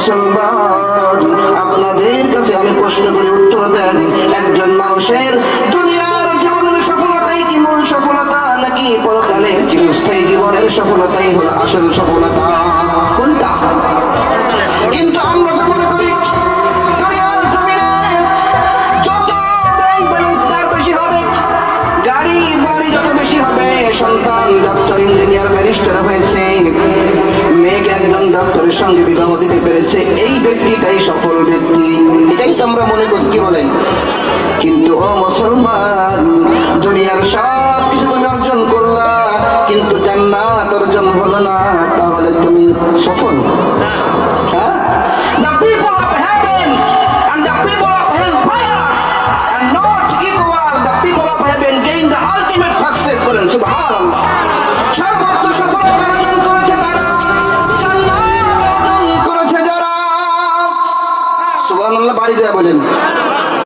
মুসলমান, আপনাদের কাছে আমি প্রশ্ন করে উত্তর দেন, একজন মানুষের দুনিয়ার জীবনের সফলতাই কি মূল সফলতা, নাকি পরকালের চিরস্থায়ী জীবনের সফলতাই হলো আসল সফলতা? কোনটা? কিন্তু আমরা তো মনে করি দুনিয়ার জমিনে যত ব্যাংক ব্যালেন্স তার বেশি হবে, গাড়ি বাড়ি যত বেশি হবে, সন্তান ডক্টর ইঞ্জিনিয়ার ব্যারিস্টার হয়েছে, মেয়েকে একজন ডক্টরের সঙ্গে বিবাহ দিতে পেরেছে, এই ব্যক্তিটাই সফল ব্যক্তি, এটাই তো আমরা মনে করি। কি বলেন? কিন্তু ও মুসলমান, দুনিয়ার সব কিছু তুমি অর্জন করলা, কিন্তু জান্নাত অর্জন হলো না, তাহলে তুমি সফল? হ্যাঁ? The people of heaven and the people of hellfire are not equal. The people of heaven gain the ultimate success. বলেন সুবহানাল্লাহ। সর্বোচ্চ সফলতা অর্জন করেছে তারা, জান্নাত অর্জন করেছে যারা। সুবহানাল্লাহ, বাড়ি যায় বলেন।